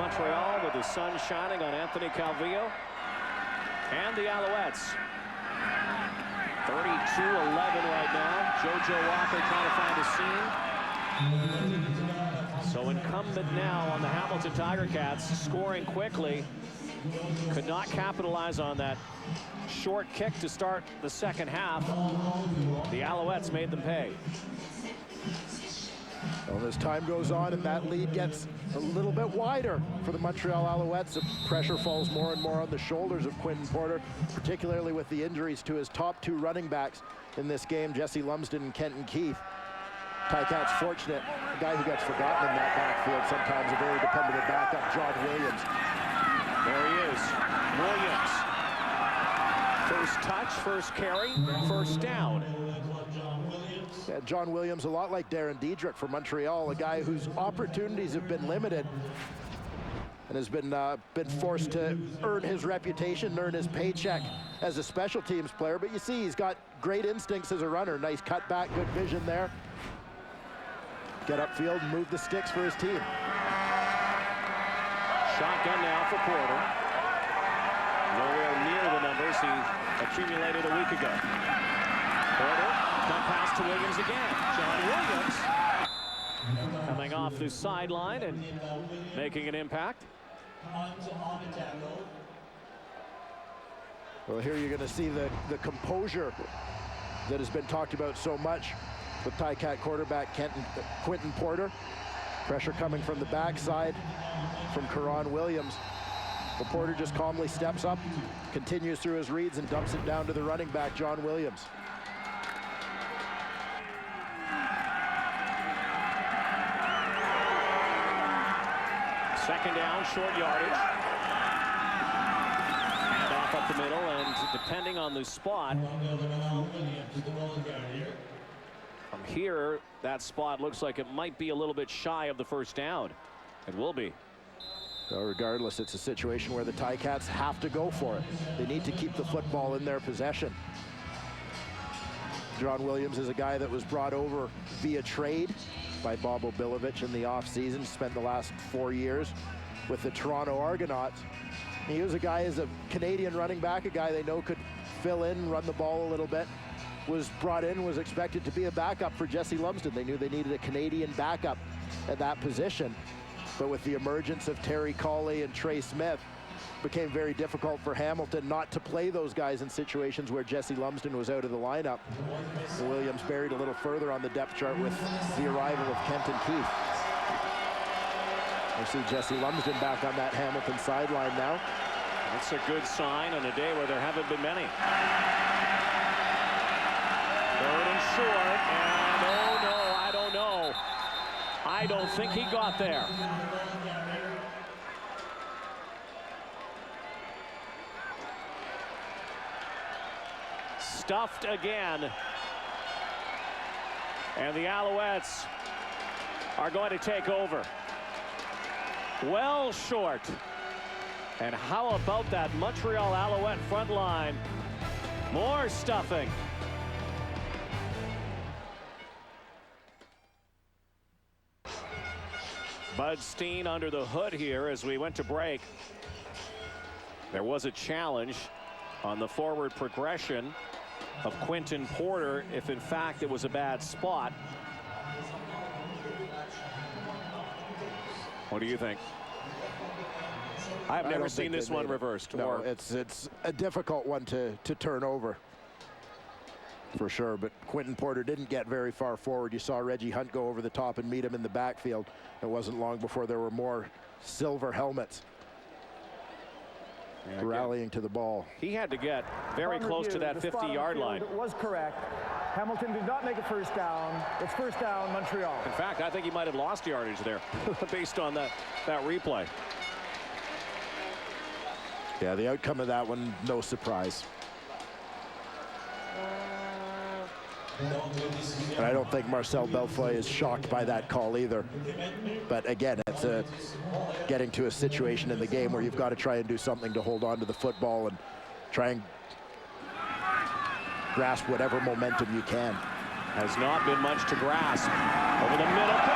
Montreal with the sun shining on Anthony Calvillo and the Alouettes. 32-11 right now. JoJo Walker trying to find a seam. So incumbent now on the Hamilton Tiger Cats, scoring quickly. Could not capitalize on that short kick to start the second half. The Alouettes made them pay. Well, as time goes on and that lead gets a little bit wider for the Montreal Alouettes, the pressure falls more and more on the shoulders of Quinton Porter, particularly with the injuries to his top two running backs in this game, Jesse Lumsden and Kenton Keith. Ticats fortunate, a guy who gets forgotten in that backfield sometimes, a very dependable backup, John Williams. There he is, Williams. First touch, first carry, first down. Yeah, John Williams, a lot like Darren Diedrich for Montreal, a guy whose opportunities have been limited and has been forced to earn his reputation, earn his paycheck as a special teams player. But you see, he's got great instincts as a runner. Nice cutback, good vision there. Get upfield and move the sticks for his team. Shotgun now for Porter. Nowhere near the numbers he accumulated a week ago. Porter, dump pass to Williams again. John Williams coming off the sideline and making an impact. Well, here you're going to see the composure that has been talked about so much with Ticat quarterback Quinton Porter. Pressure coming from the backside from Karan Williams. But Porter just calmly steps up, continues through his reads, and dumps it down to the running back, John Williams. Second down, short yardage. And off up the middle, and depending on the spot, from here, that spot looks like it might be a little bit shy of the first down. It will be. So regardless, it's a situation where the Ticats have to go for it. They need to keep the football in their possession. John Williams is a guy that was brought over via trade by Bob Obilovich in the offseason. Spent the last 4 years with the Toronto Argonauts. He was a guy as a Canadian running back, a guy they know could fill in, run the ball a little bit. Was brought in, was expected to be a backup for Jesse Lumsden. They knew they needed a Canadian backup at that position. But with the emergence of Terry Cawley and Trey Smith, it became very difficult for Hamilton not to play those guys in situations where Jesse Lumsden was out of the lineup. And Williams buried a little further on the depth chart with the arrival of Kenton Keith. We see Jesse Lumsden back on that Hamilton sideline now. That's a good sign on a day where there haven't been many. Third and short, and oh no, I don't know. I don't think he got there. Stuffed again. And the Alouettes are going to take over. Well short. And how about that Montreal Alouette front line? More stuffing. Bud Steen under the hood here as we went to break. There was a challenge on the forward progression of Quinton Porter if in fact it was a bad spot. What do you think? I've never seen this one reversed. No, it's a difficult one to turn over for sure, but Quinton Porter didn't get very far forward. You saw Reggie Hunt go over the top and meet him in the backfield. It wasn't long before there were more silver helmets rallying to the ball. He had to get very close to that 50-yard line. It was correct. Hamilton did not make a first down. It's first down, Montreal. In fact, I think he might have lost yardage there based on that replay. Yeah, the outcome of that one, no surprise. And I don't think Marcel Belfoy is shocked by that call either. But again, it's getting to a situation in the game where you've got to try and do something to hold on to the football and try and grasp whatever momentum you can. Has not been much to grasp. Over the middle. What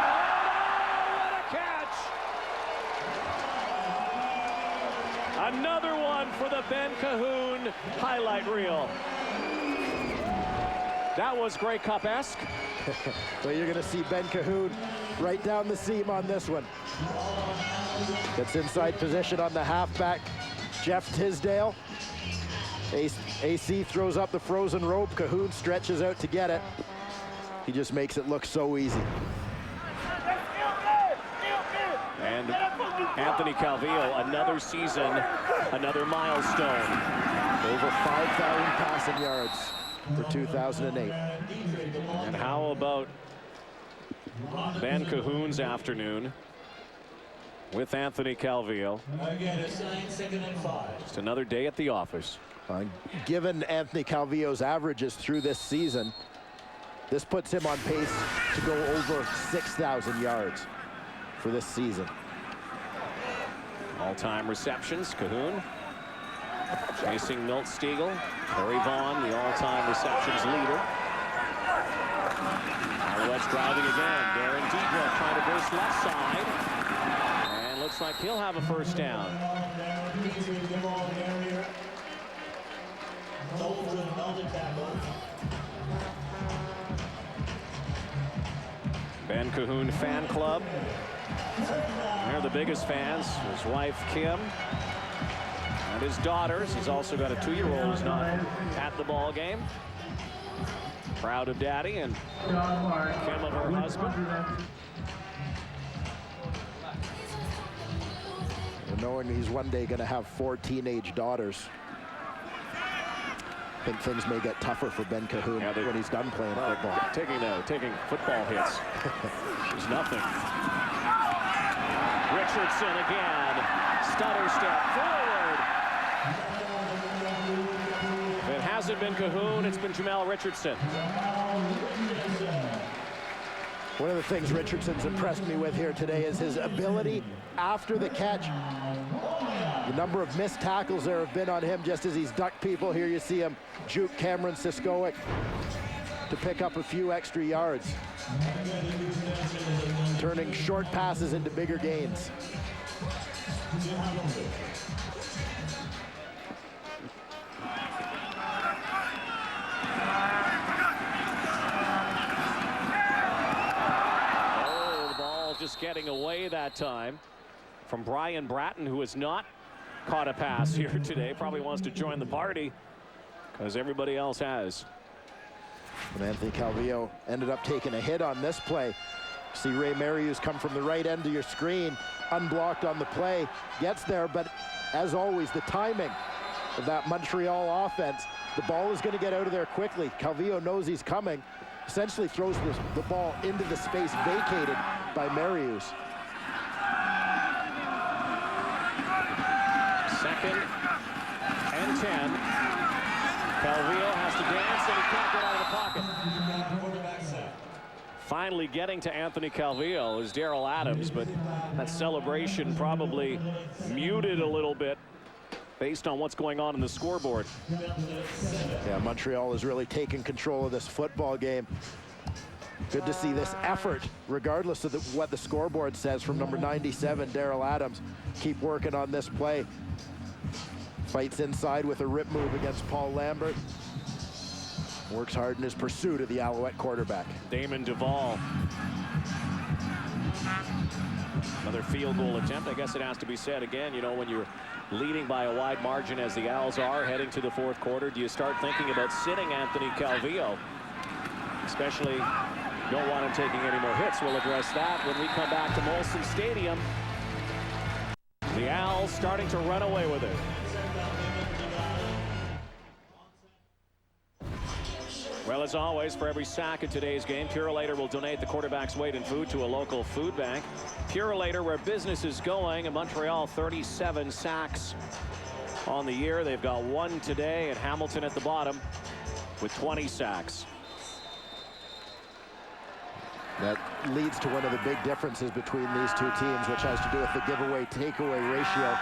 a catch! Another one for the Ben Cahoon highlight reel. That was Grey Cup-esque. Well, you're going to see Ben Cahoon right down the seam on this one. Gets inside position on the halfback, Jeff Tisdale. AC throws up the frozen rope. Cahoon stretches out to get it. He just makes it look so easy. And Anthony Calvillo, another season, another milestone. Over 5,000 passing yards for 2008. And how about Ben Cahoon's afternoon with Anthony Calvillo? Just another day at the office. Given Anthony Calvillo's averages through this season, this puts him on pace to go over 6,000 yards for this season. All-time receptions, Cahoon. Chasing Milt Stegall. Terry Vaughn, the all-time receptions leader. Alouettes driving again. Darren Dedra trying to burst left side. And looks like he'll have a first down. Ben Cahoon fan club. They're the biggest fans. His wife, Kim, and his daughters. He's also got a 2-year-old who's not at the ball game. Proud of Daddy and Kim of her husband. And knowing he's one day going to have 4 teenage daughters, I think things may get tougher for Ben Cahoon when he's done playing football. Taking football hits. There's nothing. Richardson again. Stutter step forward. If it hasn't been Cahoon, it's been Jamel Richardson. One of the things Richardson's impressed me with here today is his ability after the catch. The number of missed tackles there have been on him just as he's ducked people. Here you see him juke Cameron Siskowick to pick up a few extra yards. Turning short passes into bigger gains. Oh, the ball just getting away that time from Brian Bratton, who has not caught a pass here today. Probably wants to join the party because everybody else has. And Anthony Calvillo ended up taking a hit on this play. See Ray Marius come from the right end of your screen, unblocked on the play, gets there, but as always, the timing of that Montreal offense, the ball is going to get out of there quickly. Calvillo knows he's coming, essentially throws the ball into the space vacated by Marius. Second and 10. Calvillo has to dance and he can't get out of the pocket. Finally getting to Anthony Calvillo is Daryl Adams, but that celebration probably muted a little bit based on what's going on in the scoreboard. Yeah, Montreal is really taking control of this football game. Good to see this effort, regardless of what the scoreboard says, from number 97, Daryl Adams. Keep working on this play. Fights inside with a rip move against Paul Lambert. Works hard in his pursuit of the Alouette quarterback. Damon Duvall. Another field goal attempt. I guess it has to be said again, you know, when you're leading by a wide margin as the Owls are heading to the 4th quarter, do you start thinking about sitting Anthony Calvillo? Especially don't want him taking any more hits. We'll address that when we come back to Molson Stadium. The Owls starting to run away with it. Well, as always, for every sack in today's game, Purolator will donate the quarterback's weight in food to a local food bank. Purolator, where business is going. In Montreal, 37 sacks on the year. They've got 1 today, and Hamilton at the bottom with 20 sacks. That leads to one of the big differences between these two teams, which has to do with the giveaway-takeaway ratio.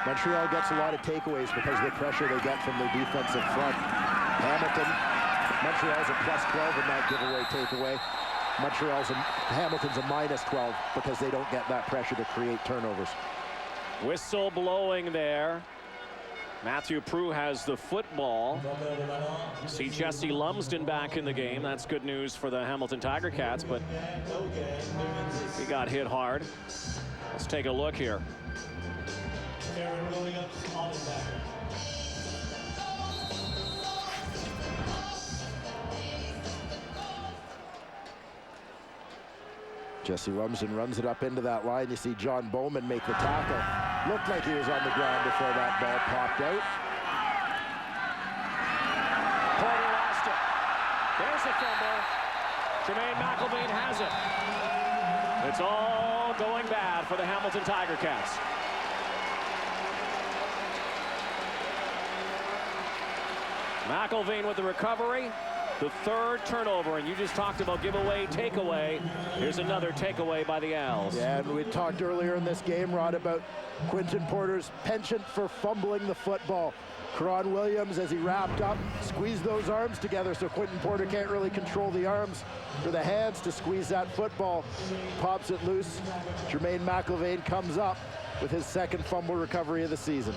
Montreal gets a lot of takeaways because of the pressure they get from their defensive front. Montreal's a +12 in that giveaway-takeaway. Hamilton's a -12 because they don't get that pressure to create turnovers. Whistle blowing there Matthew Prue has the football. See Jesse Lumsden back in the game. That's good news for the Hamilton Tiger Cats, but he got hit hard. Let's take a look here. Jesse Lumsden runs it up into that line. You see John Bowman make the tackle. Looked like he was on the ground before that ball popped out. Porter lost it. There's the fumble. Jermaine McElveen has it. It's all going bad for the Hamilton Tiger Cats. McElveen with the recovery. The third turnover, and you just talked about giveaway, takeaway. Here's another takeaway by the Owls. Yeah, and we talked earlier in this game, Rod, about Quinton Porter's penchant for fumbling the football. Karan Williams, as he wrapped up, squeezed those arms together so Quinton Porter can't really control the arms or the hands to squeeze that football. Pops it loose. Jermaine McElveen comes up with his second fumble recovery of the season.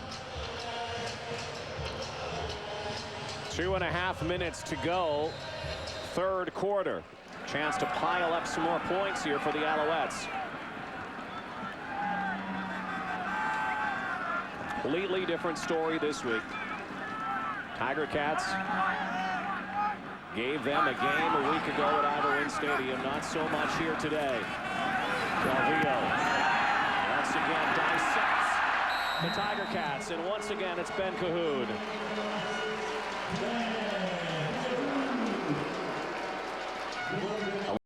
2.5 minutes to go, third quarter. Chance to pile up some more points here for the Alouettes. Completely different story this week. Tiger Cats gave them a game a week ago at Ivory Stadium. Not so much here today. Del Rio once again dissects the Tiger Cats, and once again it's Ben Cahoon.